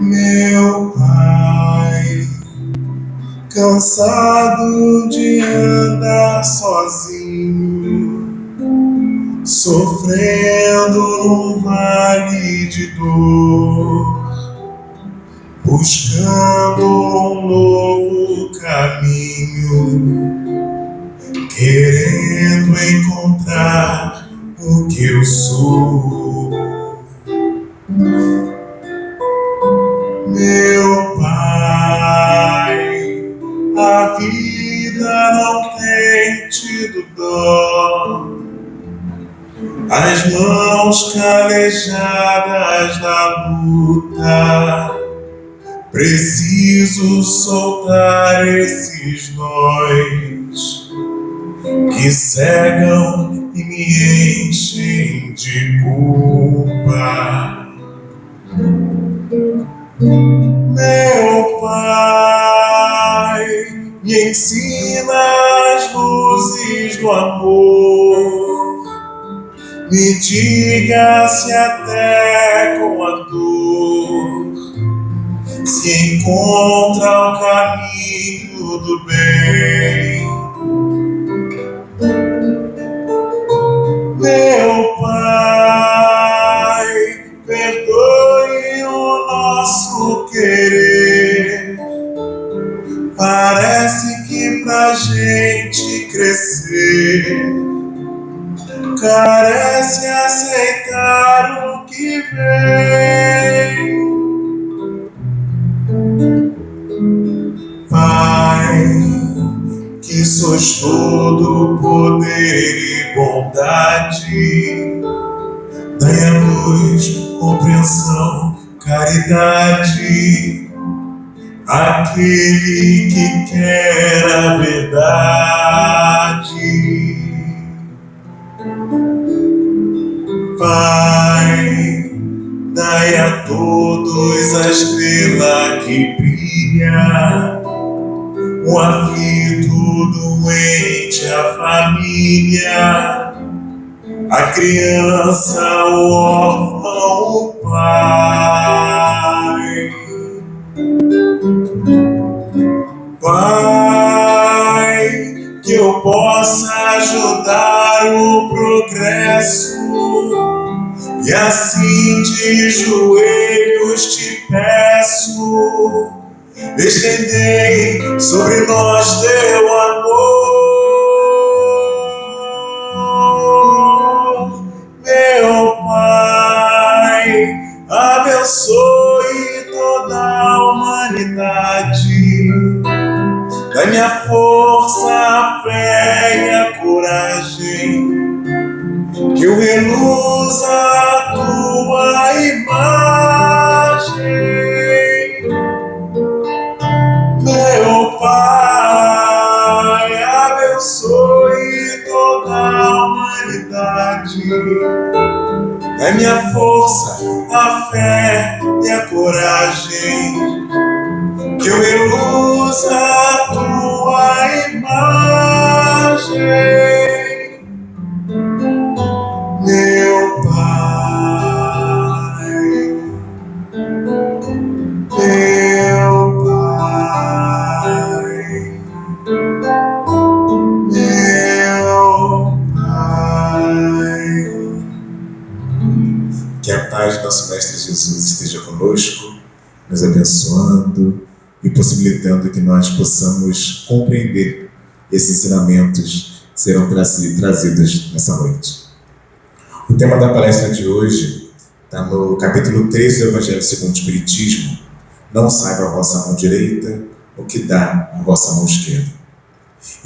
Meu Pai, cansado de andar sozinho, sofrendo num vale de dor, buscando um novo caminho, querendo encontrar o que eu sou. Meu Pai, a vida não tem tido dó, as mãos calejadas da luta, preciso soltar esses nós que cegam e me enchem de culpa. Meu Pai, me ensina as luzes do amor, me diga se até com a dor se encontra o caminho do bem. Meu Pai, perdoe o nosso querer, parece que pra gente crescer carece aceitar o que vem. Pai, que sois todo poder e bondade, dai a luz, compreensão, caridade, aquele que quer a verdade. Pai, dai a todos a estrela que brilha, o aflito, doente, a família, a criança, o órfão, o pai. Pai, que eu possa ajudar o progresso e assim de joelhos te peço, estendei sobre nós teu amor. Meu Pai, abençoe toda a humanidade, dai-me a força, a fé e a coragem, que eu reluza a tua imagem. Meu Pai, abençoe toda a humanidade, dai-me a força, a fé e a coragem, que eu reluza a tua imagem. Meu Pai, meu Pai, meu Pai. Que a paz do nosso Mestre Jesus esteja conosco, nos abençoando e possibilitando que nós possamos compreender esses ensinamentos que serão trazidos nessa noite. O tema da palestra de hoje está no capítulo 3 do Evangelho segundo o Espiritismo. Não saiba a vossa mão direita o que dá a vossa mão esquerda.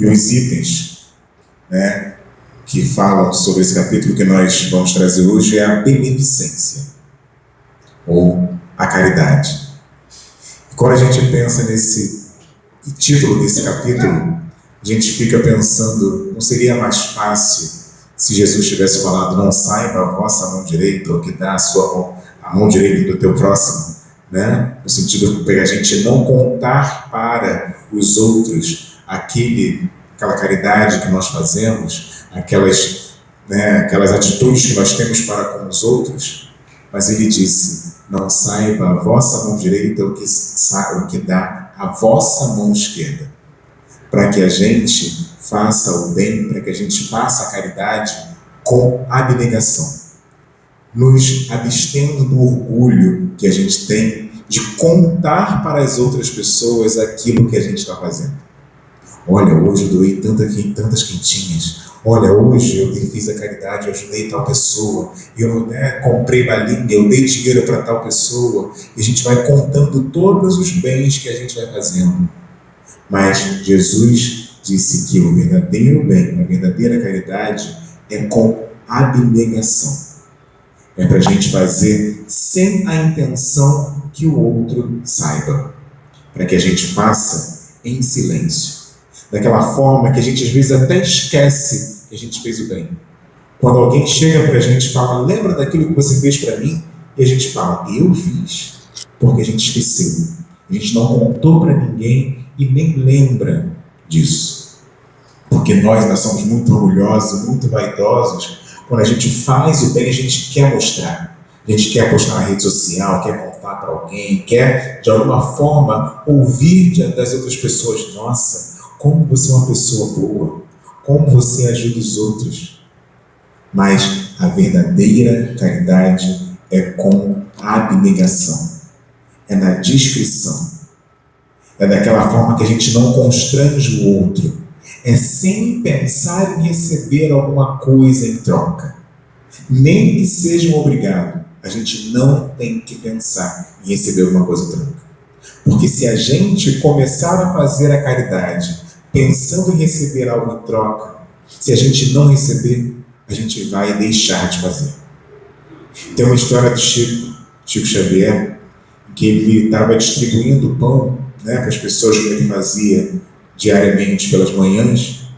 E os itens, que falam sobre esse capítulo que nós vamos trazer hoje é a beneficência, ou a caridade. E quando a gente pensa nesse título desse capítulo, a gente fica pensando, não seria mais fácil se Jesus tivesse falado, não saiba a vossa mão direita, o que dá a mão direita do teu próximo, no sentido de a gente não contar para os outros aquele aquela caridade que nós fazemos, aquelas atitudes que nós temos para com os outros, mas ele disse: não saiba a vossa mão direita o que dá a vossa mão esquerda, para que a gente faça o bem, para que a gente faça a caridade com abnegação, nos abstendo do orgulho que a gente tem de contar para as outras pessoas aquilo que a gente está fazendo. Olha, hoje eu doei tantas quentinhas. Olha, hoje eu fiz a caridade, eu ajudei tal pessoa. Eu comprei balinha, eu dei dinheiro para tal pessoa. E a gente vai contando todos os bens que a gente vai fazendo. Mas Jesus disse que o verdadeiro bem, a verdadeira caridade é com abnegação. É para a gente fazer sem a intenção que o outro saiba. Para que a gente faça em silêncio. Daquela forma que a gente às vezes até esquece que a gente fez o bem. Quando alguém chega para a gente e fala: lembra daquilo que você fez para mim? E a gente fala: eu fiz. Porque a gente esqueceu. A gente não contou para ninguém e nem lembra disso. Porque nós somos muito orgulhosos, muito vaidosos. Quando a gente faz o bem, a gente quer mostrar. A gente quer postar na rede social, quer contar para alguém, quer de alguma forma ouvir das outras pessoas: nossa, como você é uma pessoa boa, como você ajuda os outros. Mas a verdadeira caridade é com abnegação, é na discrição, é daquela forma que a gente não constrange o outro, é sem pensar em receber alguma coisa em troca, nem que seja um obrigado. A gente não tem que pensar em receber alguma coisa em troca, porque se a gente começar a fazer a caridade pensando em receber algo em troca, se a gente não receber, a gente vai deixar de fazer. Tem uma história do Chico Xavier, que ele estava distribuindo pão para as pessoas, que ele fazia diariamente pelas manhãs,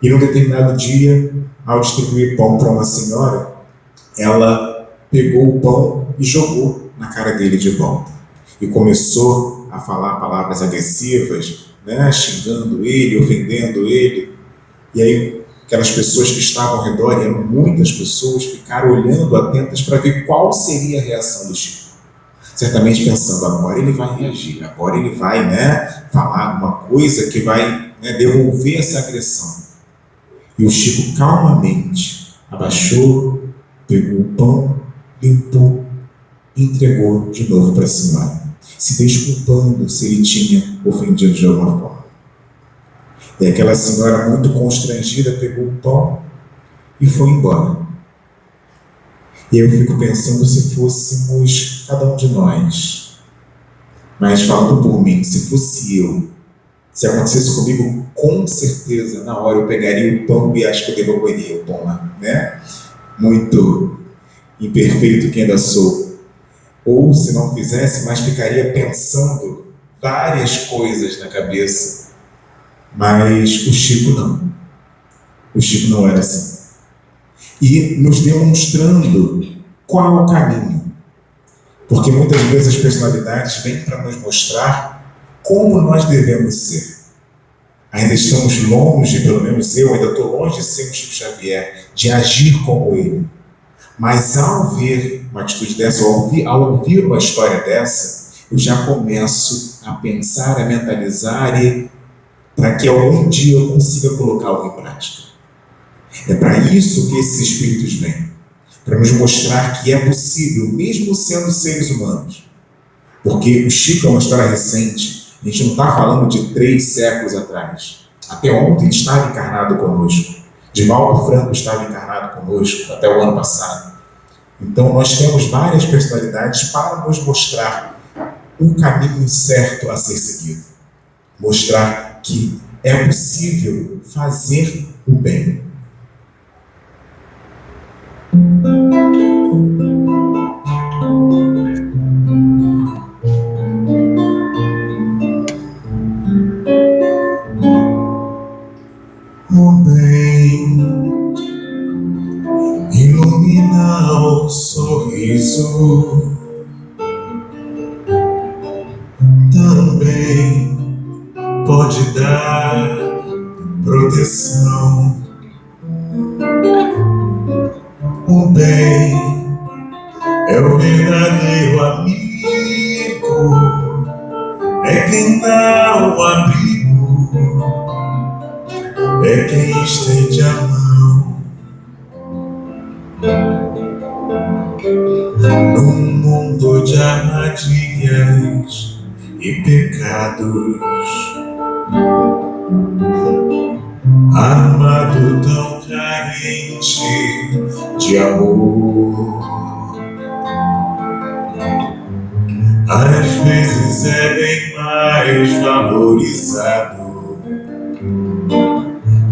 e num determinado dia, ao distribuir pão para uma senhora, ela pegou o pão e jogou na cara dele de volta, e começou a falar palavras agressivas, xingando ele, ofendendo ele. E aí aquelas pessoas que estavam ao redor, e eram muitas pessoas, ficaram olhando atentas para ver qual seria a reação do Chico. Certamente pensando: agora ele vai reagir, agora ele vai falar alguma coisa que vai devolver essa agressão. E o Chico calmamente abaixou, pegou o pão, limpou e entregou de novo para a senhora, se desculpando se ele tinha ofendido de alguma forma. E aquela senhora, muito constrangida, pegou o pão e foi embora. E eu fico pensando, se fôssemos cada um de nós, mas falando por mim, se fosse eu, se acontecesse comigo, com certeza, na hora eu pegaria o pão e acho que eu devolveria o pão lá, muito imperfeito que ainda sou. Ou se não fizesse, mas ficaria pensando várias coisas na cabeça. Mas o Chico não. O Chico não era assim. E nos demonstrando qual é o caminho. Porque muitas vezes as personalidades vêm para nos mostrar como nós devemos ser. Ainda estamos longe, pelo menos eu ainda estou longe de ser o Chico Xavier, de agir como ele. Mas ao ver uma atitude dessa, ao ouvir uma história dessa, eu já começo a pensar, a mentalizar, para que algum dia eu consiga colocar algo em prática. É para isso que esses espíritos vêm, para nos mostrar que é possível, mesmo sendo seres humanos. Porque o Chico é uma história recente, a gente não está falando de 3 séculos atrás. Até ontem ele estava encarnado conosco. Divaldo Franco estava encarnado conosco até o ano passado. Então nós temos várias personalidades para nos mostrar o caminho certo a ser seguido. Mostrar que é possível fazer o bem. O bem ilumina o sorriso, também pode dar proteção. amão. O bem é o verdadeiro amigo, é quem dá o abrigo, é quem estende a mão. Num mundo de armadilhas e pecados, armado tão carente de amor, às vezes é bem mais valorizado,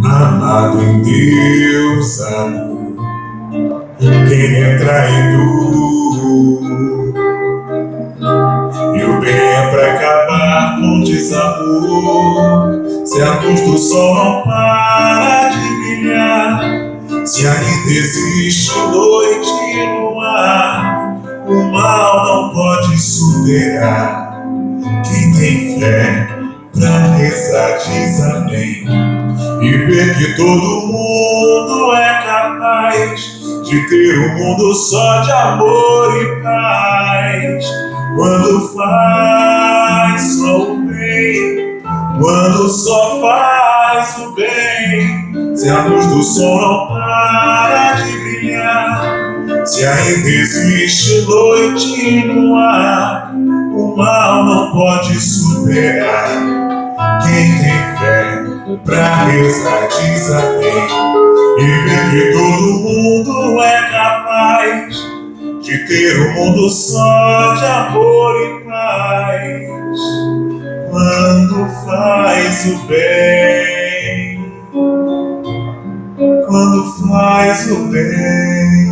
amado, endeusado, quem é traidor. E o bem é pra acabar com o desamor. Se a luz do sol não para de brilhar, se ainda existe noite no ar, o mal não pode superar. Quem tem fé pra rezar diz amém, e ver que todo mundo é capaz de ter um mundo só de amor e paz. Quando faz só o bem, quando só faz o bem, se a luz do sol não para de brilhar, se ainda existe noite no ar, o mal não pode superar. Quem tem fé pra rezar diz amém, e ver que todo mundo é capaz de ter um mundo só de amor e paz. Quando faz o bem, quando faz o bem.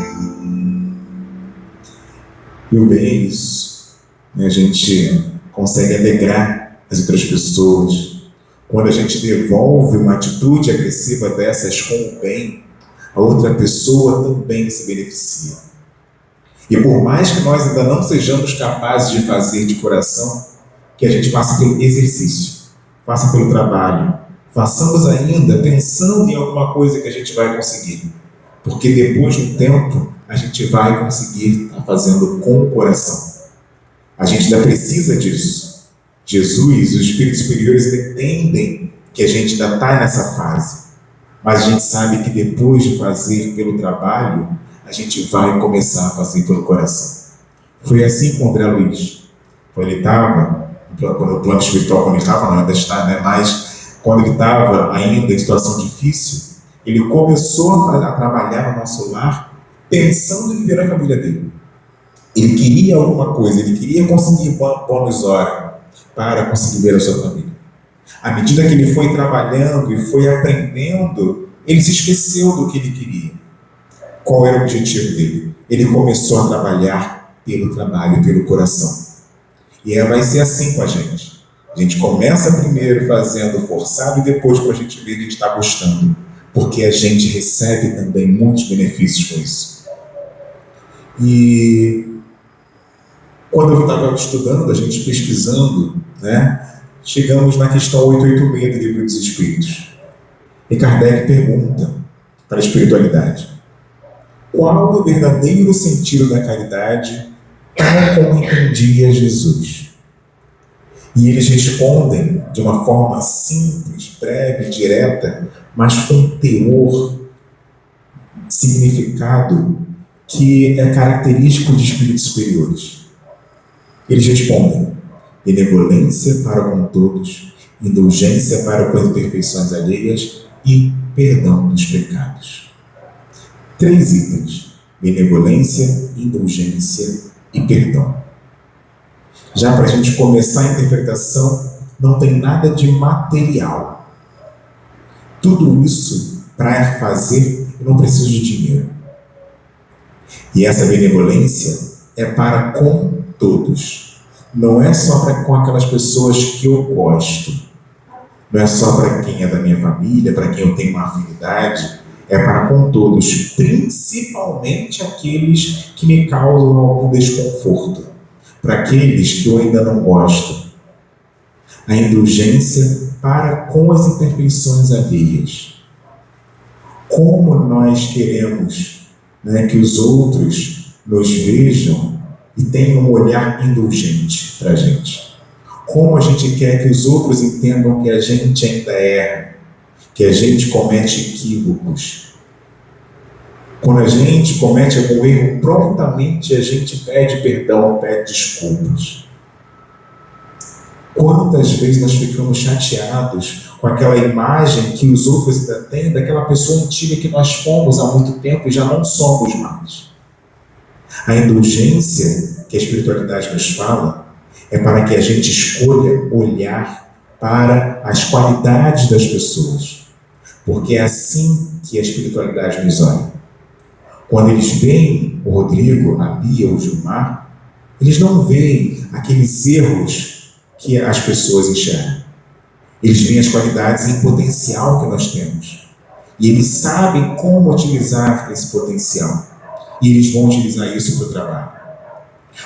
E o bem é isso, né? A gente consegue alegrar as outras pessoas. Quando a gente devolve uma atitude agressiva dessas com o bem, a outra pessoa também se beneficia. E por mais que nós ainda não sejamos capazes de fazer de coração, que a gente faça pelo exercício, faça pelo trabalho, façamos ainda pensando em alguma coisa que a gente vai conseguir. Porque depois de um tempo, a gente vai conseguir estar fazendo com o coração. A gente ainda precisa disso. Jesus, os espíritos superiores entendem que a gente ainda está nessa fase. Mas a gente sabe que depois de fazer pelo trabalho, a gente vai começar a fazer pelo coração. Foi assim com o André Luiz. Quando ele estava, no plano espiritual, quando ele estava, não ainda está, né? Mas quando ele estava ainda em situação difícil, ele começou a trabalhar no nosso lar, pensando em viver a família dele. Ele queria alguma coisa, ele queria conseguir bônus hora para conseguir ver a sua família. À medida que ele foi trabalhando e foi aprendendo, ele se esqueceu do que ele queria. Qual era o objetivo dele? Ele começou a trabalhar pelo trabalho, pelo coração. E vai ser assim com a gente. A gente começa primeiro fazendo forçado e depois, quando a gente vê, a gente está gostando. Porque a gente recebe também muitos benefícios com isso. E quando eu estava estudando, a gente pesquisando, né, chegamos na questão 886 do Livro dos Espíritos. E Kardec pergunta para a espiritualidade: qual é o verdadeiro sentido da caridade, tal como entendia Jesus? E eles respondem de uma forma simples, breve, direta, mas com teor, significado que é característico de espíritos superiores. Eles respondem: benevolência para com todos, indulgência para com as imperfeições alheias e perdão dos pecados. 3 itens: benevolência, indulgência e perdão. Já para a gente começar a interpretação, não tem nada de material. Tudo isso, para fazer, eu não preciso de dinheiro. E essa benevolência é para com todos. Não é só para com aquelas pessoas que eu gosto. Não é só para quem é da minha família, para quem eu tenho uma afinidade. É para com todos, principalmente aqueles que me causam algum desconforto. Para aqueles que eu ainda não gosto. A indulgência para com as imperfeições alheias. Como nós queremos, né, que os outros nos vejam e tenham um olhar indulgente para a gente. Como a gente quer que os outros entendam que a gente ainda erra, que a gente comete equívocos. Quando a gente comete algum erro, prontamente a gente pede perdão, pede desculpas. Quantas vezes nós ficamos chateados com aquela imagem que os outros ainda têm daquela pessoa antiga que nós fomos há muito tempo e já não somos mais. A indulgência que a espiritualidade nos fala é para que a gente escolha olhar para as qualidades das pessoas. Porque é assim que a espiritualidade nos olha. Quando eles veem o Rodrigo, a Bia, o Gilmar, eles não veem aqueles erros que as pessoas enxergam. Eles veem as qualidades e o potencial que nós temos. E eles sabem como utilizar esse potencial. E eles vão utilizar isso para o trabalho.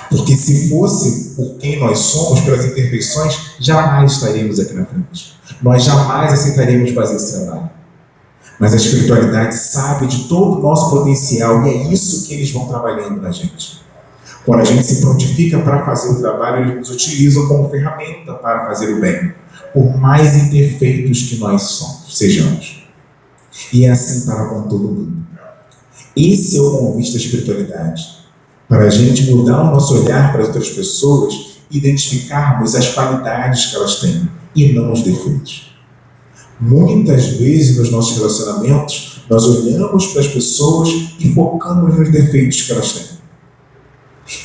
Porque se fosse por quem nós somos, pelas imperfeições, jamais estaríamos aqui na frente. Nós jamais aceitaríamos fazer esse trabalho. Mas a espiritualidade sabe de todo o nosso potencial e é isso que eles vão trabalhando na gente. Quando a gente se prontifica para fazer o trabalho, eles nos utilizam como ferramenta para fazer o bem, por mais imperfeitos que nós sejamos. E é assim para com todo mundo. Esse é o convite da espiritualidade, para a gente mudar o nosso olhar para as outras pessoas e identificarmos as qualidades que elas têm e não os defeitos. Muitas vezes nos nossos relacionamentos, nós olhamos para as pessoas e focamos nos defeitos que elas têm.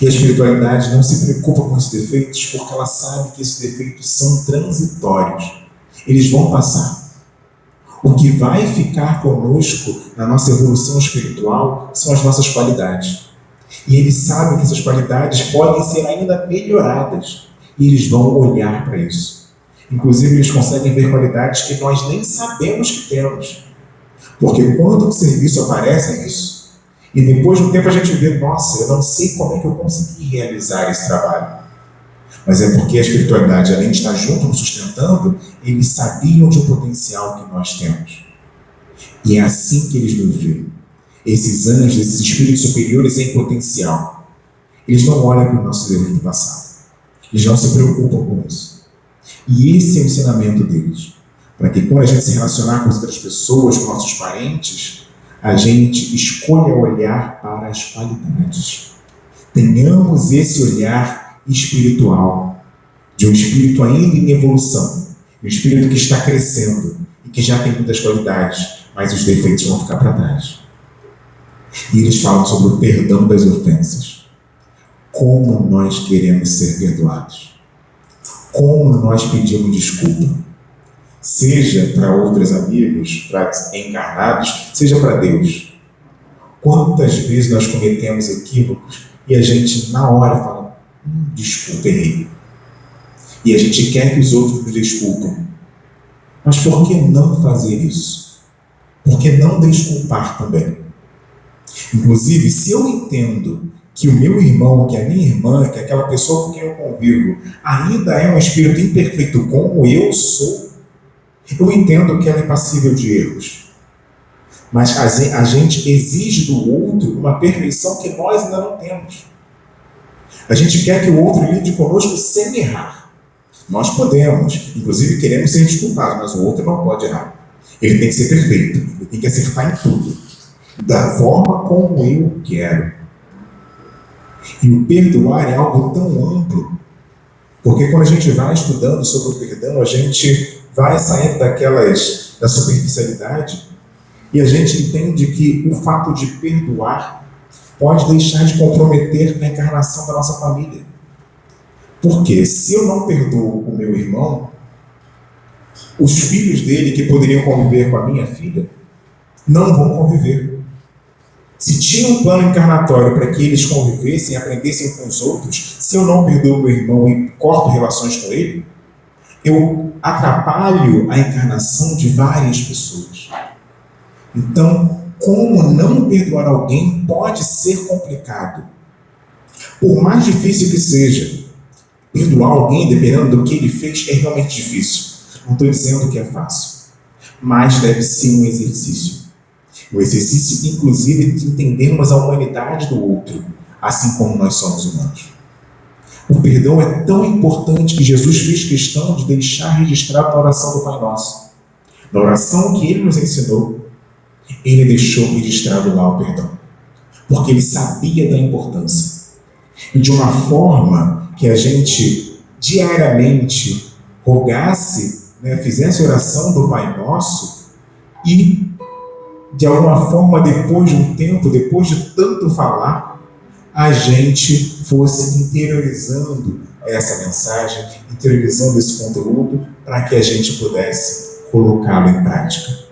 E a espiritualidade não se preocupa com esses defeitos porque ela sabe que esses defeitos são transitórios. Eles vão passar. O que vai ficar conosco na nossa evolução espiritual são as nossas qualidades. E eles sabem que essas qualidades podem ser ainda melhoradas. E eles vão olhar para isso. Inclusive, eles conseguem ver qualidades que nós nem sabemos que temos. Porque quando o serviço aparece, é isso. E depois de um tempo a gente vê, nossa, eu não sei como é que eu consegui realizar esse trabalho. Mas é porque a espiritualidade, além de estar junto, nos sustentando, eles sabiam de um potencial que nós temos. E é assim que eles nos veem. Esses anjos, esses espíritos superiores em potencial. Eles não olham para os nossos erros do passado. Eles não se preocupam com isso. E esse é o ensinamento deles. Para que quando a gente se relacionar com as outras pessoas, com nossos parentes, a gente escolha olhar para as qualidades. Tenhamos esse olhar espiritual, de um espírito ainda em evolução, um espírito que está crescendo e que já tem muitas qualidades, mas os defeitos vão ficar para trás. E eles falam sobre o perdão das ofensas. Como nós queremos ser perdoados. Como nós pedimos desculpa. Seja para outros amigos, para encarnados, seja para Deus. Quantas vezes nós cometemos equívocos e a gente na hora fala, desculpa, errei. E a gente quer que os outros nos desculpem. Mas por que não fazer isso? Por que não desculpar também? Inclusive, se eu entendo que o meu irmão, que a minha irmã, que aquela pessoa com quem eu convivo, ainda é um espírito imperfeito como eu sou, eu entendo que ela é passível de erros. Mas a gente exige do outro uma perfeição que nós ainda não temos. A gente quer que o outro lide conosco sem errar. Nós podemos, inclusive queremos ser desculpados, mas o outro não pode errar. Ele tem que ser perfeito, ele tem que acertar em tudo, da forma como eu quero. E o perdoar é algo tão amplo, porque quando a gente vai estudando sobre o perdão, a gente vai saindo da superficialidade e a gente entende que o fato de perdoar pode deixar de comprometer a encarnação da nossa família. Porque se eu não perdoo o meu irmão, os filhos dele que poderiam conviver com a minha filha não vão conviver. Se tinha um plano encarnatório para que eles convivessem e aprendessem com os outros, se eu não perdoo meu irmão e corto relações com ele, eu atrapalho a encarnação de várias pessoas. Então, como não perdoar alguém pode ser complicado. Por mais difícil que seja, perdoar alguém, dependendo do que ele fez, é realmente difícil. Não estou dizendo que é fácil, mas deve ser um exercício. O exercício, inclusive, de entendermos a humanidade do outro, assim como nós somos humanos. O perdão é tão importante que Jesus fez questão de deixar registrado na oração do Pai Nosso. Na oração que Ele nos ensinou, Ele deixou registrado lá o perdão. Porque Ele sabia da importância. E de uma forma que a gente diariamente rogasse, fizesse oração do Pai Nosso e, de alguma forma, depois de um tempo, depois de tanto falar, a gente fosse interiorizando essa mensagem, interiorizando esse conteúdo, para que a gente pudesse colocá-lo em prática.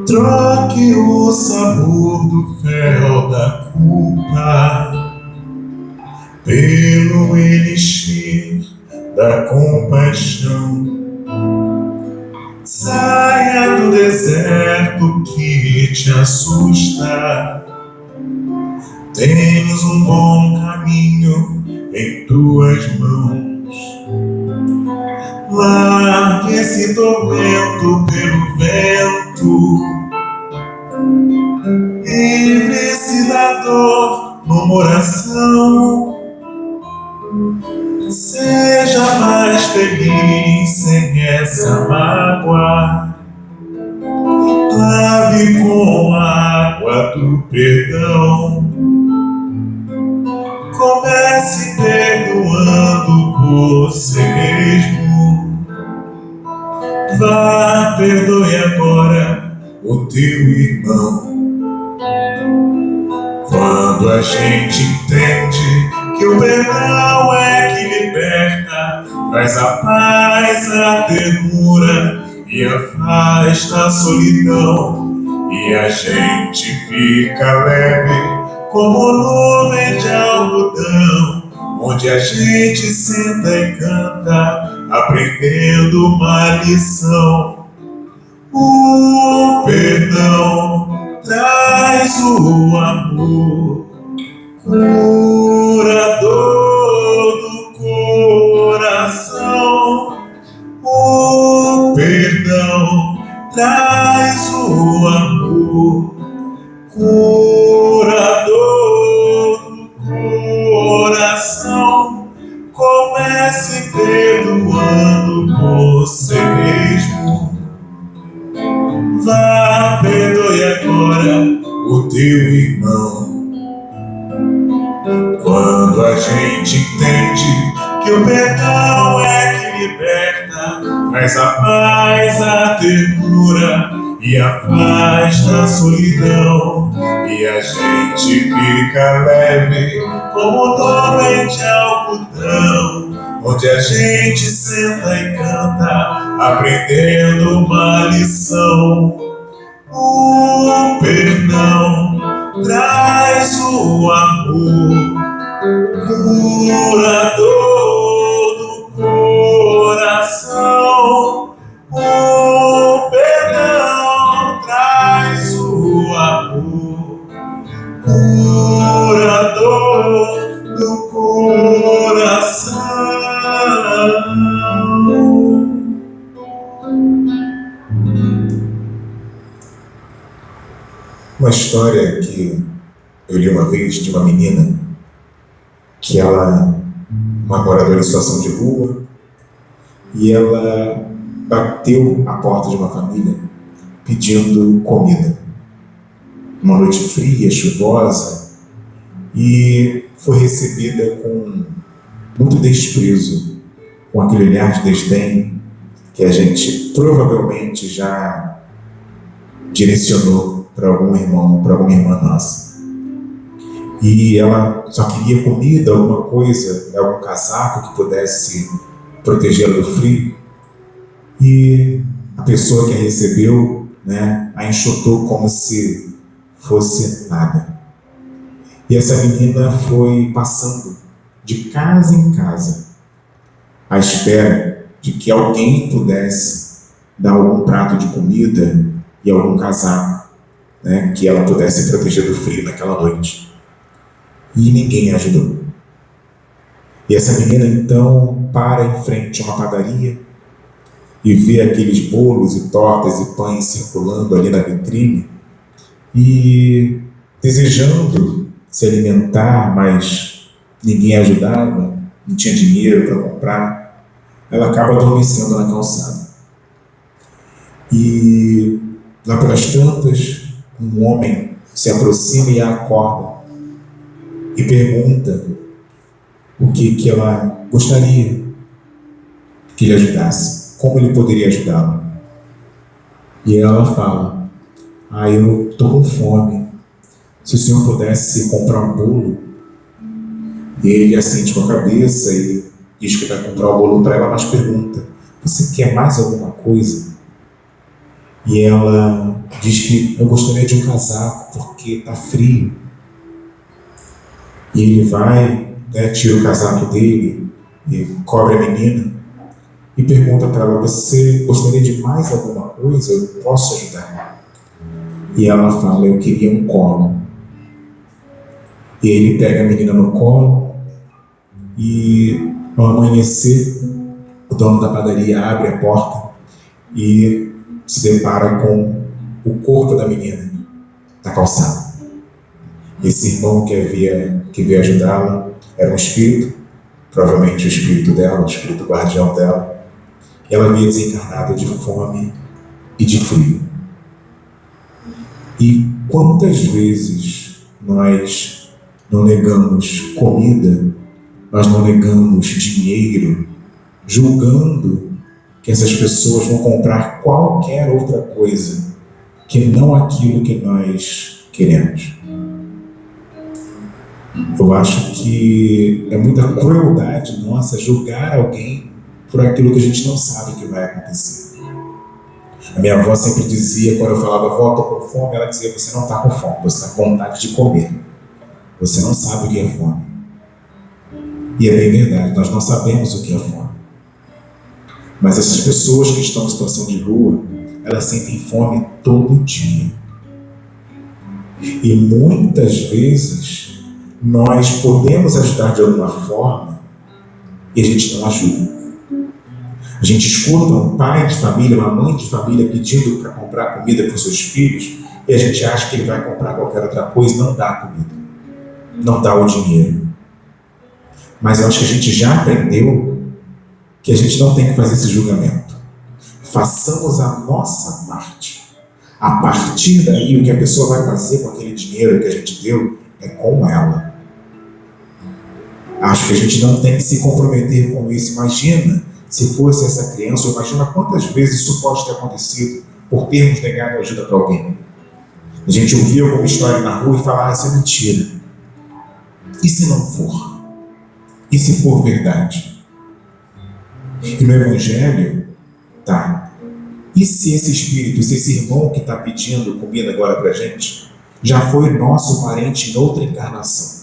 Troque o sabor do fel da culpa pelo elixir da compaixão. Saia do deserto que te assusta. Tens um bom caminho em tuas mãos. Largue esse tormento pelo vento. Livre-se da dor numa oração. Seja mais feliz sem essa mágoa. Lave com a água do perdão. Comece perdoando você mesmo. Vá, perdoe agora o teu irmão. Quando a gente entende que o perdão é que liberta, traz a paz, a ternura e afasta a solidão, e a gente fica leve como nuvem de algodão, onde a gente senta e canta, aprendendo uma lição. O perdão traz o amor, curador do coração. O perdão traz o amor, curador do coração. Comece perdoando você mesmo. Vá, perdoe agora o teu irmão. Quando a gente entende que o perdão é que liberta, traz a paz, a ternura e afasta a solidão, e a gente fica leve como nuvem de algodão, onde a gente senta e canta, aprendendo uma lição. O perdão traz o amor, curador do coração. O perdão traz o amor, curador do coração. Uma história que eu li uma vez de uma menina que ela, uma moradora em situação de rua, e ela bateu a porta de uma família pedindo comida. Uma noite fria, chuvosa, e foi recebida com muito desprezo, com aquele olhar de desdém que a gente provavelmente já direcionou para algum irmão, para alguma irmã nossa. E ela só queria comida, alguma coisa, algum casaco que pudesse protegê-la do frio. E a pessoa que a recebeu, a enxotou como se fosse nada. E essa menina foi passando de casa em casa, à espera de que alguém pudesse dar algum prato de comida e algum casaco, né, que ela pudesse proteger do frio naquela noite. E ninguém a ajudou. E essa menina então para em frente a uma padaria e vê aqueles bolos e tortas e pães circulando ali na vitrine e desejando se alimentar, mas ninguém a ajudava, não tinha dinheiro para comprar, ela acaba adormecendo na calçada. E lá pelas tantas, um homem se aproxima e a acorda e pergunta o que ela gostaria que ele ajudasse, como ele poderia ajudá-la. E ela fala: eu estou com fome, se o senhor pudesse comprar um bolo. E ele assente com a cabeça e diz que vai comprar o bolo para ela, mas pergunta: você quer mais alguma coisa? E ela diz que eu gostaria de um casaco porque está frio. E ele vai, né, tira o casaco dele e cobre a menina e pergunta para ela: você gostaria de mais alguma coisa? Eu posso ajudar? E ela fala: eu queria um colo. E ele pega a menina no colo e, ao amanhecer, o dono da padaria abre a porta e se depara com o corpo da menina na calçada. Esse irmão que veio ajudá-la era um espírito, provavelmente o espírito dela, o espírito guardião dela. E ela havia desencarnado de fome e de frio. E quantas vezes nós não negamos comida, nós não negamos dinheiro, julgando que essas pessoas vão comprar qualquer outra coisa que não aquilo que nós queremos. Eu acho que é muita crueldade nossa julgar alguém por aquilo que a gente não sabe que vai acontecer. A minha avó sempre dizia, quando eu falava: vó, estou com fome, ela dizia: você não está com fome, você está com vontade de comer. Você não sabe o que é fome. E é bem verdade, nós não sabemos o que é fome. Mas essas pessoas que estão em situação de rua, elas sentem fome todo dia. E muitas vezes nós podemos ajudar de alguma forma e a gente não ajuda. A gente escuta um pai de família, uma mãe de família pedindo para comprar comida para os seus filhos e a gente acha que ele vai comprar qualquer outra coisa e não dá a comida, não dá o dinheiro. Mas eu acho que a gente já aprendeu que a gente não tem que fazer esse julgamento. Façamos a nossa parte. A partir daí, o que a pessoa vai fazer com aquele dinheiro que a gente deu é com ela. Acho que a gente não tem que se comprometer com isso. Imagina se fosse essa criança, imagina quantas vezes isso pode ter acontecido por termos negado ajuda para alguém. A gente ouvir alguma história na rua e falar: isso é mentira. E se não for? E se for verdade? E no Evangelho, tá. E se esse espírito, se esse irmão que está pedindo comida agora para a gente, já foi nosso parente em outra encarnação?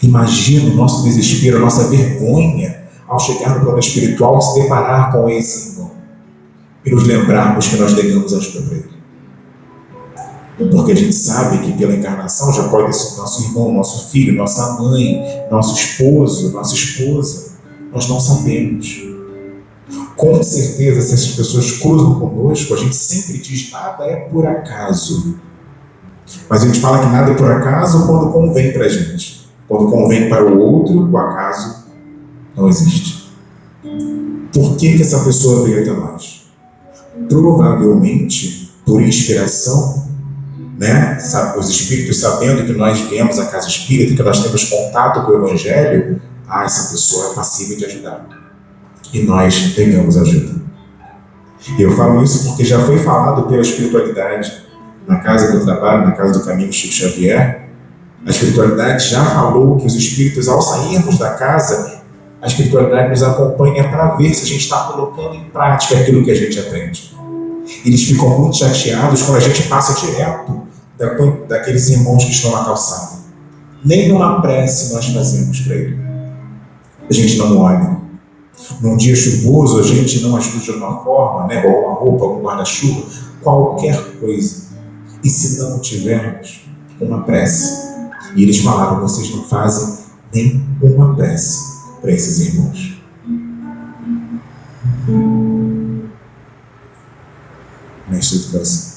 Imagina o nosso desespero, a nossa vergonha ao chegar no plano espiritual, se deparar com esse irmão e nos lembrarmos que nós negamos ajuda para ele. Porque a gente sabe que pela encarnação já pode ser nosso irmão, nosso filho, nossa mãe, nosso esposo, nossa esposa. Nós não sabemos. Com certeza, se essas pessoas cruzam conosco, a gente sempre diz: nada é por acaso. Mas a gente fala que nada é por acaso quando convém para a gente. Quando convém para o outro, o acaso não existe. Por que essa pessoa veio até nós? Provavelmente por inspiração, né? Os espíritos, sabendo que nós viemos à casa espírita, que nós temos contato com o Evangelho, essa pessoa é passível de ajudar. E nós negamos ajuda. E eu falo isso porque já foi falado pela espiritualidade na casa que eu trabalho, na casa do Caminho Chico Xavier. A espiritualidade já falou que os espíritos, ao sairmos da casa, a espiritualidade nos acompanha para ver se a gente está colocando em prática aquilo que a gente aprende. Eles ficam muito chateados quando a gente passa direto daqueles irmãos que estão na calçada. Nem uma prece nós fazemos para ele. A gente não olha. Num dia chuvoso, a gente não ajuda de alguma forma, né? Com alguma roupa, algum guarda-chuva. qualquer coisa. E se não tivermos, uma prece. E eles falaram: vocês não fazem nem uma prece para esses irmãos. Mestre do coração.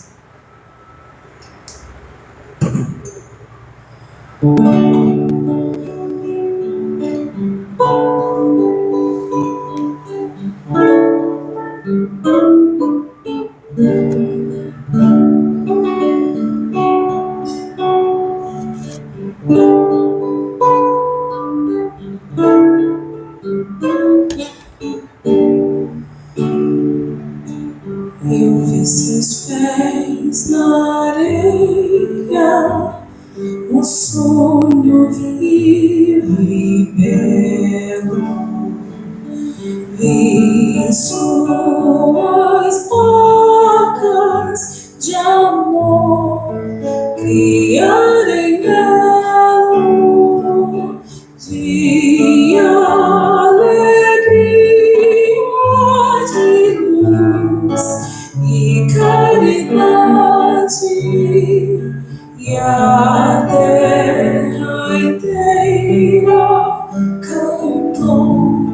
Eu vi seus pés na areia, um sonho vivo e belo. Vi suas marcas de amor criarem elo de alegria, de luz e caridade, e a terra inteira cantou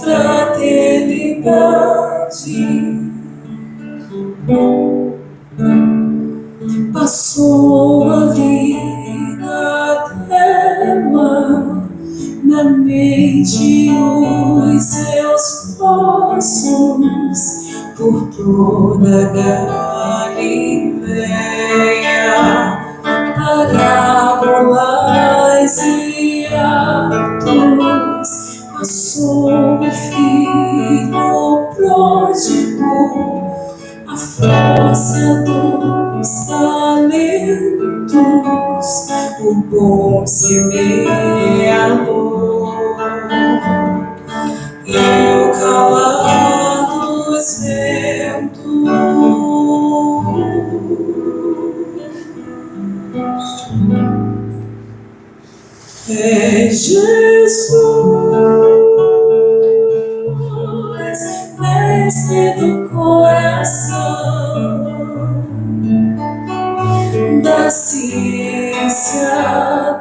fraternidade. Passou ali na tela, na mente, os seus passos por toda Galileia, parábolas e atos. Passou o filho pródigo, a força dos talentos, o bom semeador e o calar dos ventos. É Jesus, mestre do coração, da ciência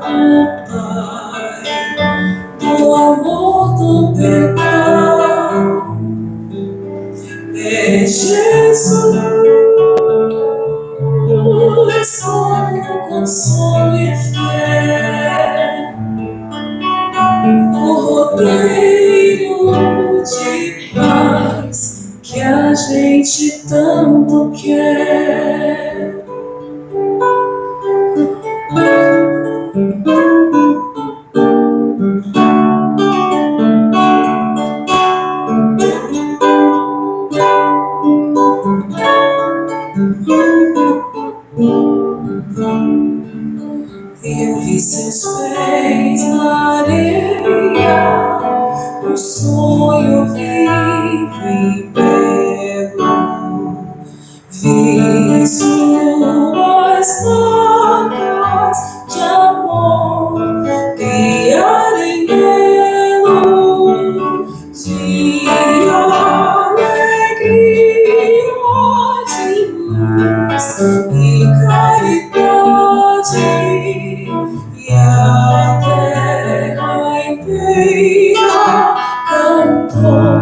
do Pai, do amor do perdão. É Jesus, sonho, consolo e fé, o roteiro de paz que a gente tanto quer. Eu vi seus pés na areia, um sonho vivo e belo. Vi suas marcas de amor criarem elo de alegria, de luz e caridade, e a terra inteira cantou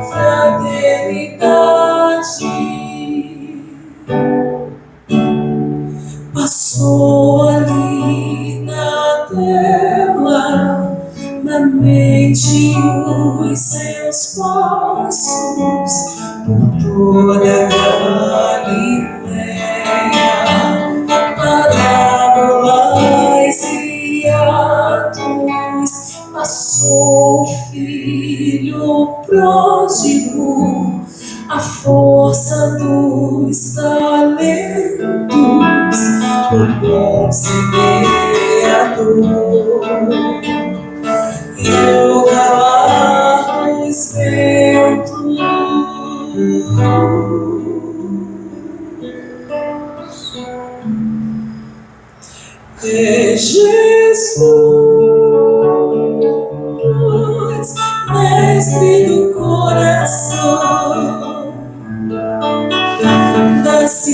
fraternidade. Passou ali na tela, na mente, os seus passos por toda Galileia, parábolas e atos. Passou o filho pródigo, a força dos talentos, o bom semeador e o calar dos ventos. É Jesus, mestre do coração, da ciência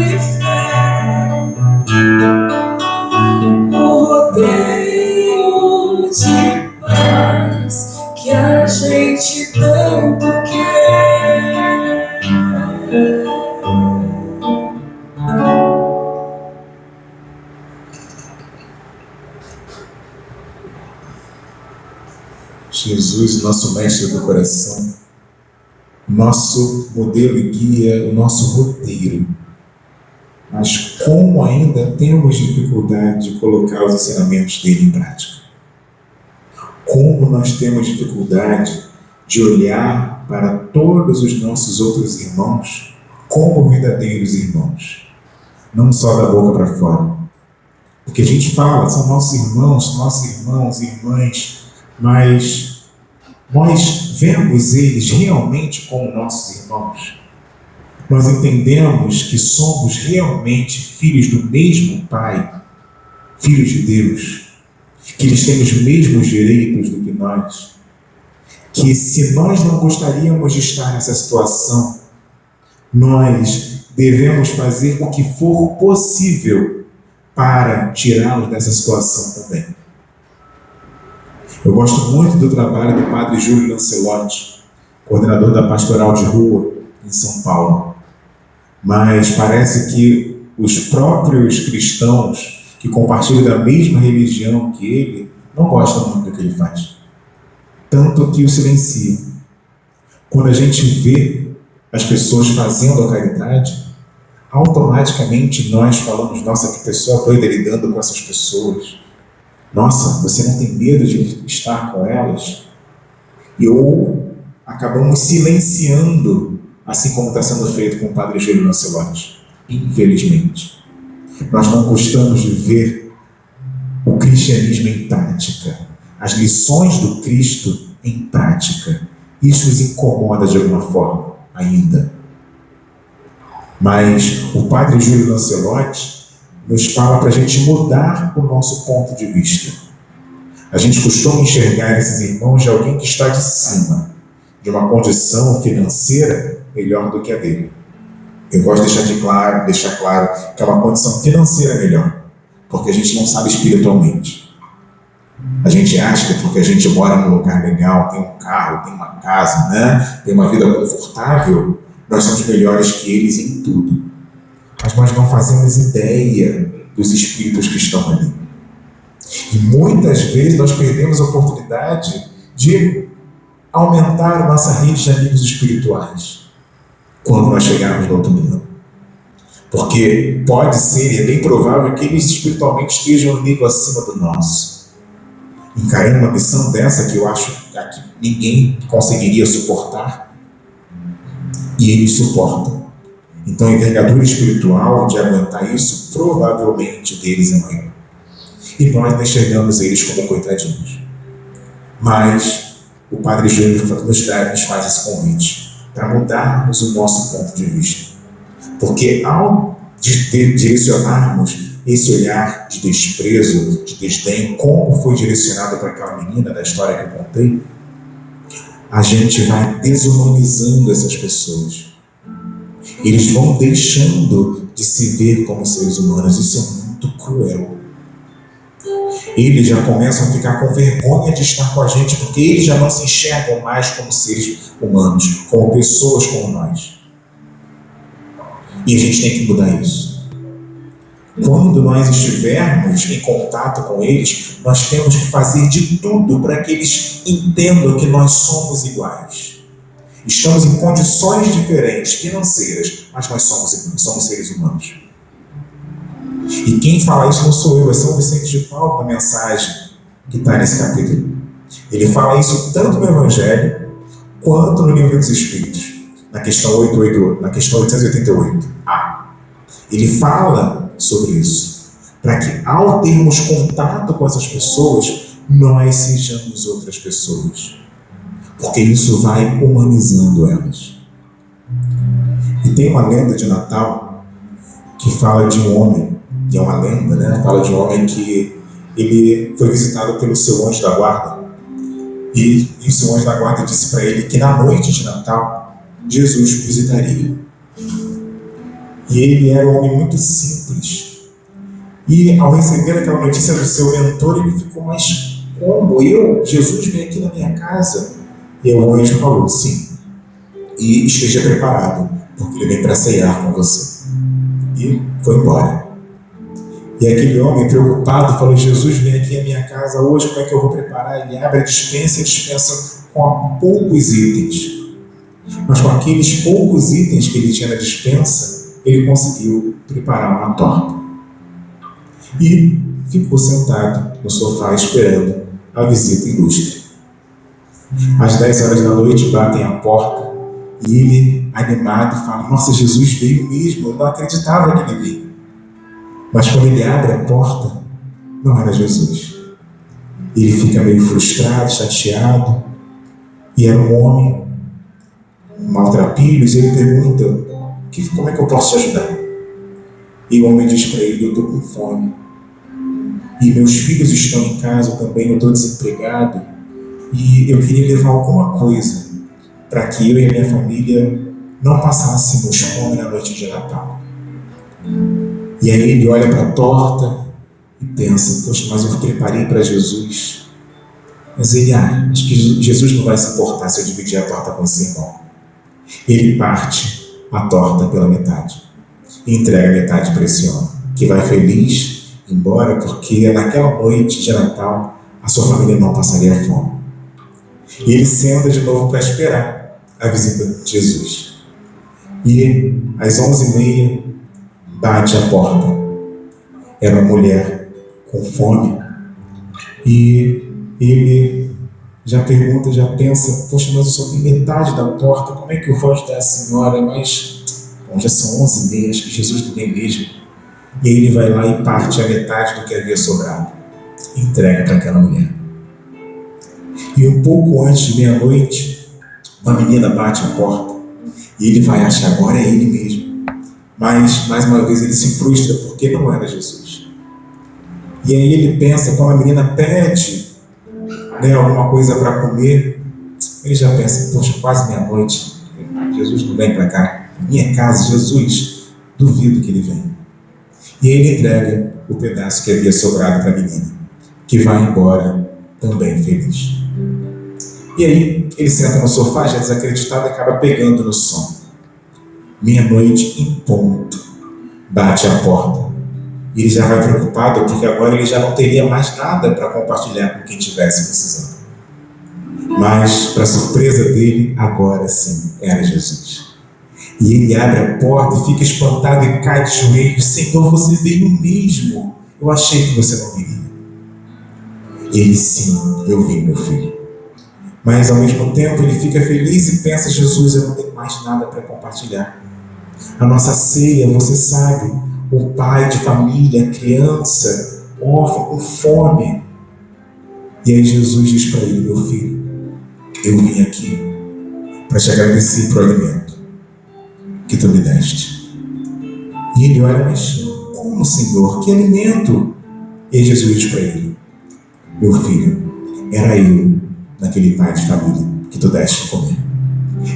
e fé, o roteiro de paz que a gente tanto quer. Jesus, nosso mestre do coração, nosso modelo e guia, o nosso roteiro. Mas como ainda temos dificuldade de colocar os ensinamentos dele em prática? Como nós temos dificuldade de olhar para todos os nossos outros irmãos como verdadeiros irmãos, não só da boca para fora. Porque a gente fala, são nossos irmãos, irmãs, mas nós vemos eles realmente como nossos irmãos. Nós entendemos que somos realmente filhos do mesmo Pai, filhos de Deus, que eles têm os mesmos direitos do que nós, que se nós não gostaríamos de estar nessa situação, nós devemos fazer o que for possível para tirá-los dessa situação também. Eu gosto muito do trabalho do padre Júlio Lancelotti, coordenador da Pastoral de Rua em São Paulo. Mas parece que os próprios cristãos que compartilham da mesma religião que ele não gostam muito do que ele faz. Tanto que o silenciam. Quando a gente vê as pessoas fazendo a caridade, automaticamente nós falamos: nossa, que pessoa doida lidando com essas pessoas. Nossa, você não tem medo de estar com elas? Ou acabamos silenciando, assim como está sendo feito com o padre Júlio Lancelotti. Infelizmente. Nós não gostamos de ver o cristianismo em prática, as lições do Cristo em prática. Isso nos incomoda de alguma forma ainda. Mas o padre Júlio Lancelotti nos fala para a gente mudar o nosso ponto de vista. A gente costuma enxergar esses irmãos de alguém que está de cima, de uma condição financeira melhor do que a dele. Eu gosto de deixar claro que é uma condição financeira melhor, porque a gente não sabe espiritualmente. A gente acha que porque a gente mora num lugar legal, tem um carro, tem uma casa, né? Tem uma vida confortável, nós somos melhores que eles em tudo. Mas nós não fazemos ideia dos espíritos que estão ali. E muitas vezes nós perdemos a oportunidade de aumentar a nossa rede de amigos espirituais quando nós chegarmos no outro nível. Porque pode ser, e é bem provável, que eles espiritualmente estejam no nível acima do nosso. Encarando uma missão dessa que eu acho que ninguém conseguiria suportar, e eles suportam. Então a envergadura espiritual de aguentar isso, provavelmente deles é maior. E nós enxergamos eles como coitadinhos. Mas o padre Júlio nos faz esse convite para mudarmos o nosso ponto de vista. Porque ao direcionarmos esse olhar de desprezo, de desdém, como foi direcionado para aquela menina da história que eu contei, a gente vai desumanizando essas pessoas. Eles vão deixando de se ver como seres humanos. Isso é muito cruel. Eles já começam a ficar com vergonha de estar com a gente, porque eles já não se enxergam mais como seres humanos, como pessoas como nós. E a gente tem que mudar isso. Quando nós estivermos em contato com eles, nós temos que fazer de tudo para que eles entendam que nós somos iguais. Estamos em condições diferentes, financeiras, mas nós somos seres humanos. E quem fala isso não sou eu, é São Vicente de Paulo, na mensagem que está nesse capítulo. Ele fala isso tanto no Evangelho, quanto no Livro dos Espíritos, na questão 888. Ele fala sobre isso, para que ao termos contato com essas pessoas, nós sejamos outras pessoas. Porque isso vai humanizando elas. E tem uma lenda de Natal que fala de um homem, e é uma lenda, né? Fala de um homem que ele foi visitado pelo seu anjo da guarda. E o seu anjo da guarda disse para ele que na noite de Natal, Jesus o visitaria. E ele era um homem muito simples. E ao receber aquela notícia do seu mentor, ele ficou mais: como? Jesus vem aqui na minha casa? E o anjo falou: sim, e esteja preparado, porque ele vem para ceiar com você. E foi embora. E aquele homem preocupado falou: Jesus vem aqui à minha casa hoje, como é que eu vou preparar? Ele abre a despensa e a despensa com poucos itens. Mas com aqueles poucos itens que ele tinha na despensa, ele conseguiu preparar uma torta. E ficou sentado no sofá esperando a visita ilustre. Às 10 horas da noite batem a porta e ele, animado, fala: nossa, Jesus veio mesmo, eu não acreditava que ele veio. Mas quando ele abre a porta, não era Jesus. Ele fica meio frustrado, chateado, e era um homem maltrapilhos, e ele pergunta: como é que eu posso te ajudar? E o homem diz para ele: eu estou com fome, e meus filhos estão em casa também, eu estou desempregado, e eu queria levar alguma coisa para que eu e a minha família não passássemos fome na noite de Natal. E aí ele olha para a torta e pensa: poxa, mas eu preparei para Jesus. Mas ele acho que Jesus não vai se importar se eu dividir a torta com esse irmão. Ele parte a torta pela metade e entrega a metade para esse homem, que vai feliz embora, porque naquela noite de Natal a sua família não passaria fome. E ele senta de novo para esperar a visita de Jesus. E às 11h30 bate a porta. Era uma mulher com fome. E ele já pergunta, já pensa: poxa, mas eu só tenho metade da torta, como é que eu vou ajudar a senhora? Mas bom, já são 11h30, acho que Jesus não vem mesmo. E aí ele vai lá e parte a metade do que havia sobrado e entrega para aquela mulher. E um pouco antes de meia-noite, uma menina bate a porta e ele vai achar agora é ele mesmo. Mas, mais uma vez, ele se frustra porque não era Jesus. E aí ele pensa, quando a menina pede alguma coisa para comer, ele já pensa: poxa, quase meia-noite, Jesus não vem para cá, minha casa, Jesus, duvido que ele venha. E aí ele entrega o pedaço que havia sobrado para a menina, que vai embora também feliz. E aí ele senta no sofá, já desacreditado, e acaba pegando no sono. Meia-noite em ponto, bate a porta. E ele já vai preocupado, porque agora ele já não teria mais nada para compartilhar com quem estivesse precisando. Mas, para surpresa dele, agora sim, era Jesus. E ele abre a porta e fica espantado e cai de joelhos: Senhor, você veio mesmo. Eu achei que você não viria. Ele: sim, eu vim, meu filho. Mas ao mesmo tempo ele fica feliz e pensa: Jesus, eu não tenho mais nada para compartilhar. A nossa ceia, você sabe, o pai de família, criança, órfão, com fome. E aí Jesus diz para ele: meu filho, eu vim aqui para te agradecer por alimento que tu me deste. E ele olha: mas como, Senhor? Que alimento? E aí Jesus diz para ele: meu filho, era eu naquele pai de família que tu deste comer.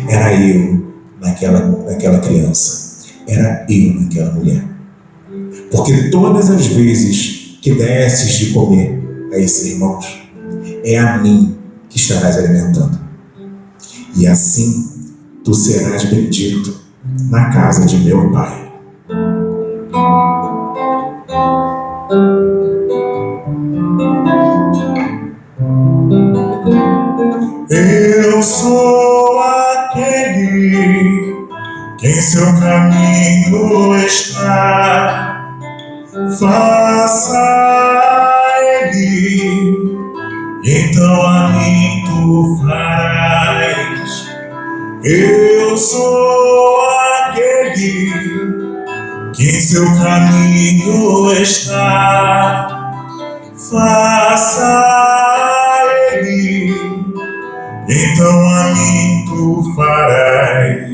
Era eu naquela criança. Era eu naquela mulher. Porque todas as vezes que desses de comer a esses irmãos, é a mim que estarás alimentando. E assim tu serás bendito na casa de meu Pai. Eu sou aquele que em seu caminho está. Faça ele, então a mim tu farás. Eu sou aquele que em seu caminho está. Faça ele, então a mim tu farás.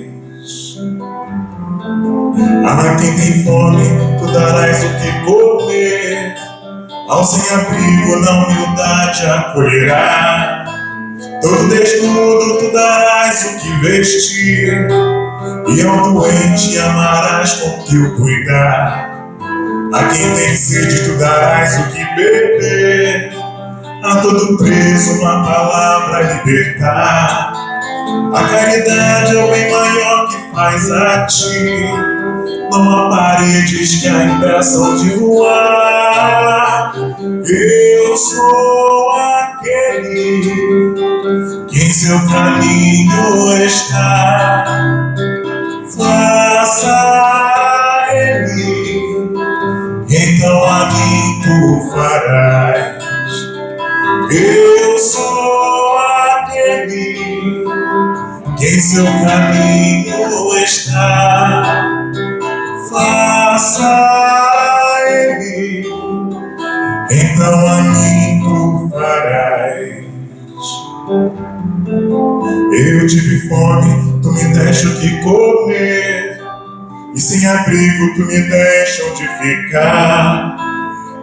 A quem tem fome tu darás o que comer, ao sem abrigo na humildade acolherá. Todo desnudo tu darás o que vestir, e ao doente amarás com que o cuidar. A quem tem sede tu darás o que beber, a todo preso uma palavra libertar. A caridade é o bem maior que faz a ti. Não há paredes que a impeçam de voar. Eu sou aquele que em seu caminho está. Faça ele, então a mim tu farás. Eu sou aquele que em seu caminho está. Faça ele, então a mim tu farás. Eu tive fome, tu me deste o que comer, e sem abrigo tu me deste onde ficar.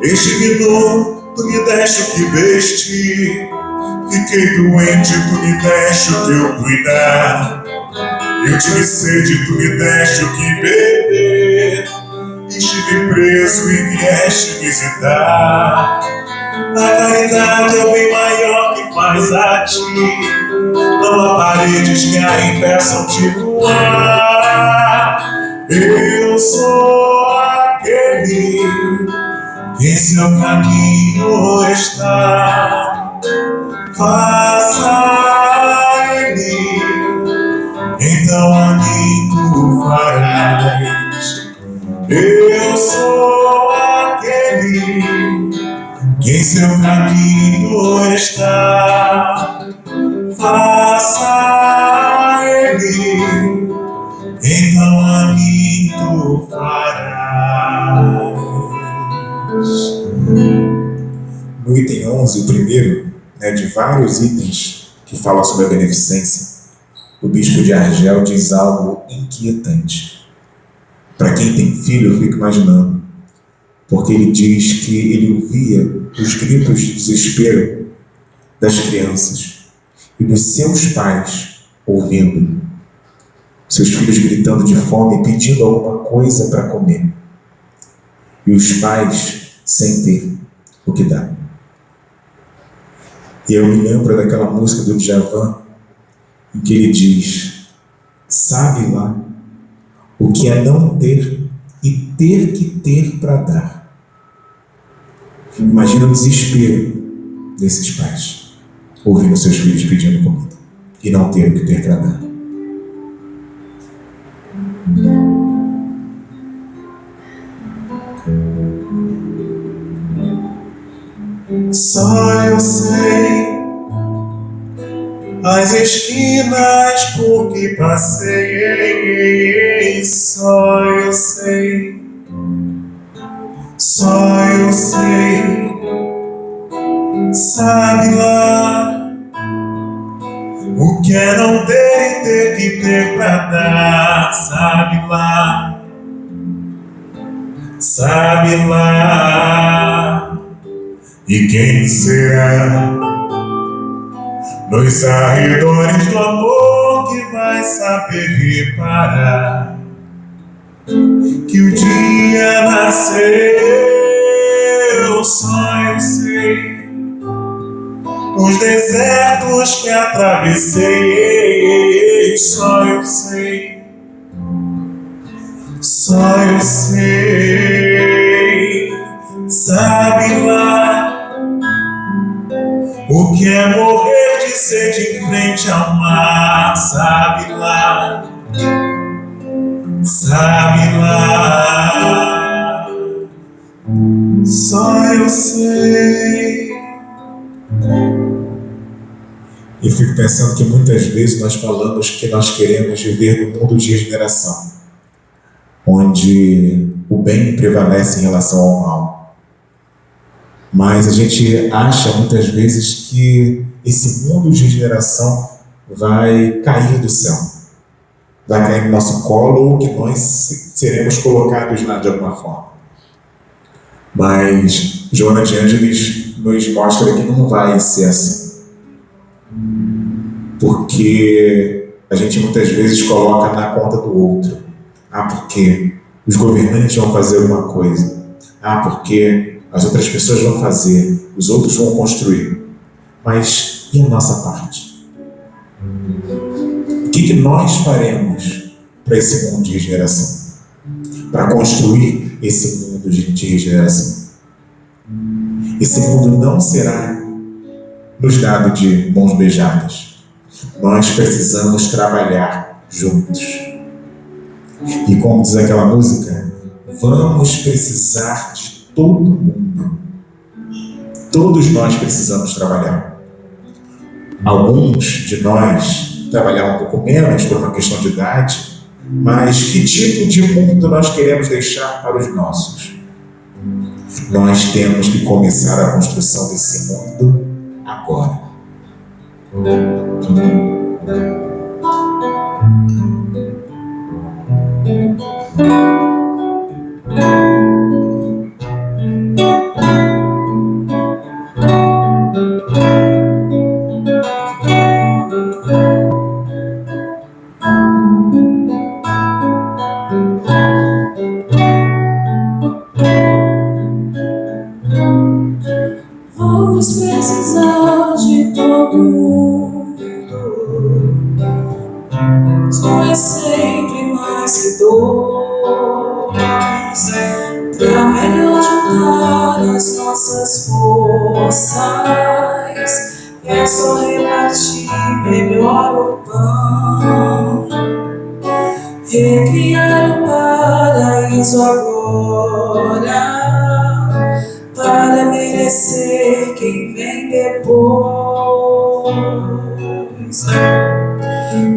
Estive nu, tu me deste o que vestir, fiquei doente, tu me deste o teu cuidar. Eu tive sede, tu me deste o que beber, estive preso e vieste visitar. A caridade é o bem maior que faz a ti. Não há paredes que a impeçam de voar. Eu sou aquele que em seu caminho está. Faça ele, então a mim tu farás. Eu sou aquele que em seu caminho está. Faça ele, então a mim tu farás. No item 11, o primeiro, de vários itens que falam sobre a beneficência, o bispo de Argel diz algo inquietante. Para quem tem filho, eu fico imaginando, porque ele diz que ele ouvia os gritos de desespero das crianças e dos seus pais ouvindo seus filhos gritando de fome, pedindo alguma coisa para comer, e os pais sem ter o que dar. E eu me lembro daquela música do Djavan, em que ele diz: sabe lá o que é não ter e ter que ter para dar. Imagina o desespero desses pais, ouvindo seus filhos pedindo comida e não ter o que ter para dar. Só eu sei as esquinas por que passei. Só eu sei, só eu sei. Sabe lá o que é não ter e ter que ter pra dar. Sabe lá, sabe lá. E quem será nos arredores do amor que vai saber reparar que o dia nasceu? Só eu sei os desertos que atravessei. Só eu sei, só eu sei. Sabe lá o que é morrer de sede em frente ao mar. Sabe lá, sabe lá. Só eu sei. E fico pensando que muitas vezes nós falamos que nós queremos viver num mundo de regeneração, onde o bem prevalece em relação ao mal. Mas a gente acha muitas vezes que esse mundo de regeneração vai cair do céu, vai cair no nosso colo, ou que nós seremos colocados lá de alguma forma. Mas Joana de Ângeles nos mostra que não vai ser assim. porque a gente muitas vezes coloca na conta do outro. Porque os governantes vão fazer alguma coisa. Porque as outras pessoas vão fazer, os outros vão construir. Mas e a nossa parte? O que nós faremos para esse mundo de regeneração? Para construir esse mundo de regeneração? Esse mundo não será nos dado de mãos beijadas. Nós precisamos trabalhar juntos. E como diz aquela música, vamos precisar de todo mundo. Todos nós precisamos trabalhar. Alguns de nós trabalhar um pouco menos por uma questão de idade, mas que tipo de mundo nós queremos deixar para os nossos? Nós temos que começar a construção desse mundo agora. Vamos precisar de todo mundo. Um é sempre mais que dois. Pra melhor juntar as nossas forças, é só repartir melhor o pão. Recriar o paraíso agora, para merecer quem vem depois.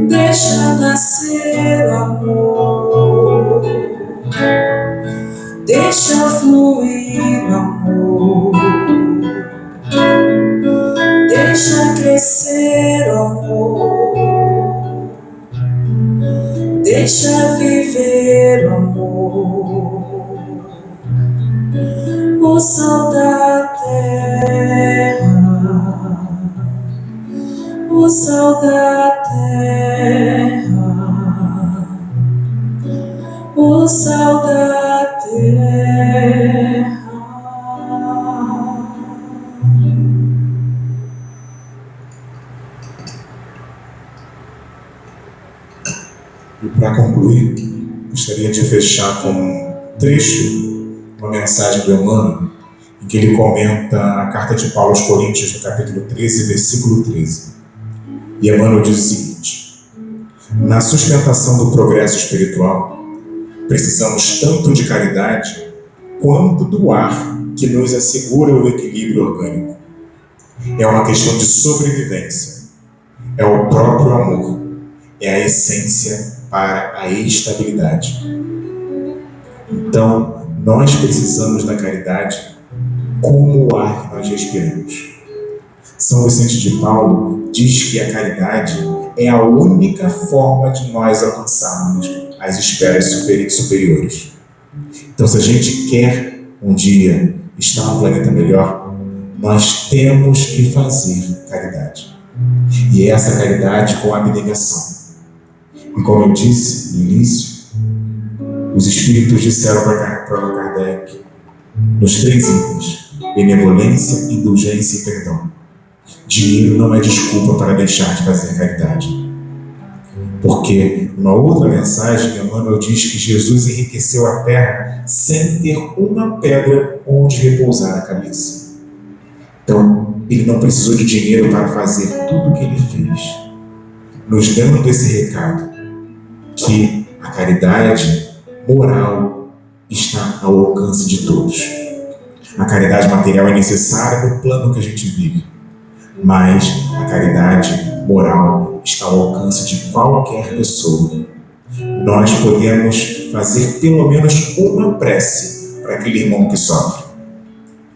Deixa nascer o amor, deixa fluir o amor, deixa crescer o amor, deixa viver o amor. O sal da terra, o sal da terra, o sal da terra. E para concluir, gostaria de fechar com um trecho, uma mensagem do Emmanuel, em que ele comenta a carta de Paulo aos Coríntios, no capítulo 13, versículo 13. E Emmanuel diz o seguinte: na sustentação do progresso espiritual, precisamos tanto de caridade quanto do ar que nos assegura o equilíbrio orgânico. É uma questão de sobrevivência. É o próprio amor. É a essência para a estabilidade. Então, nós precisamos da caridade como o ar que nós respiramos. São Vicente de Paulo diz que a caridade é a única forma de nós alcançarmos as esferas superiores. Então, se a gente quer um dia estar num planeta melhor, nós temos que fazer caridade. E essa caridade com abnegação. E como eu disse no início, os espíritos disseram para Kardec, nos 3 itens: benevolência, indulgência e perdão. Dinheiro não é desculpa para deixar de fazer caridade. Porque, numa outra mensagem, Emmanuel diz que Jesus enriqueceu a terra sem ter uma pedra onde repousar a cabeça. Então, ele não precisou de dinheiro para fazer tudo o que ele fez, nos dando esse recado, que a caridade moral está ao alcance de todos. A caridade material é necessária no plano que a gente vive, mas a caridade moral está ao alcance de qualquer pessoa. Nós podemos fazer pelo menos uma prece para aquele irmão que sofre.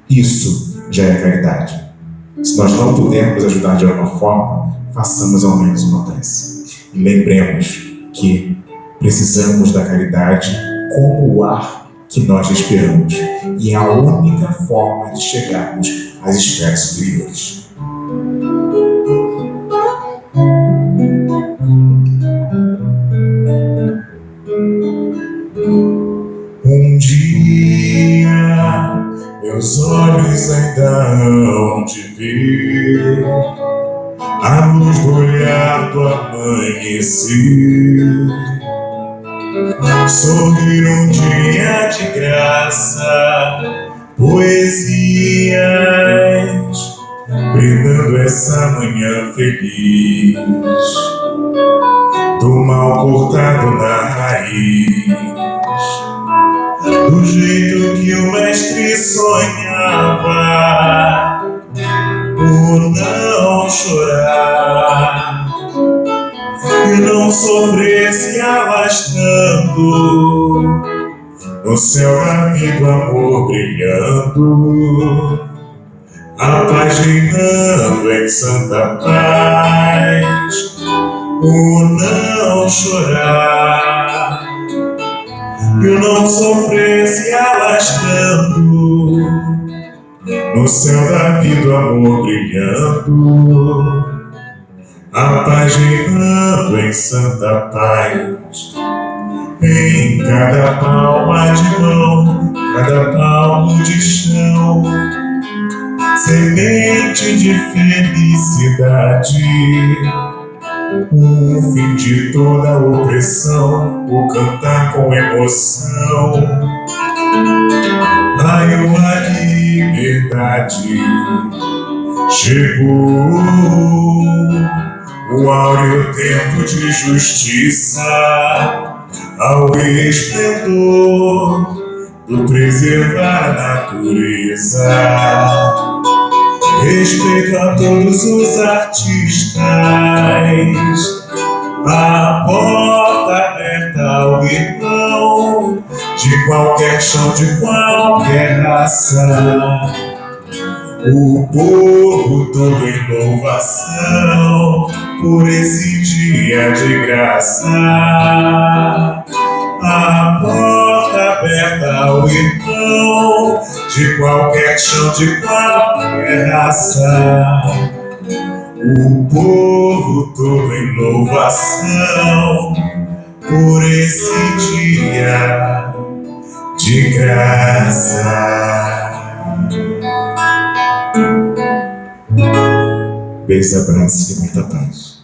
Isso já é caridade. Se nós não pudermos ajudar de alguma forma, façamos ao menos uma prece. E lembremos que precisamos da caridade como o ar que nós respiramos. E é a única forma de chegarmos às esferas superiores. Meus olhos ainda hão de ver a luz do olhar do amanhecer, sorrir um dia de graça, poesias, brindando essa manhã feliz, do mal cortado na raiz, do jeito que o mestre sonhava, por não chorar e não sofrer se alastrando no céu da vida, o amor brilhando, a paz reinando em santa paz, por não chorar e não sofrer se alastrando no céu da vida, o amor brilhando, a paz reinando em santa paz. Em cada palma de mão, cada palmo de chão, semente de felicidade, o fim de toda opressão, o cantar com emoção, raio a liberdade. Chegou o áureo tempo de justiça, ao esplendor do preservar a natureza. Respeito a todos os artistas, a porta aberta ao irmão, de qualquer chão, de qualquer raça. O povo todo em louvação por esse dia de graça. A porta aberta ao irmão, de qualquer chão, de qualquer raça. O povo todo em louvação por esse dia de graça. Beijo, abraço e muita paz.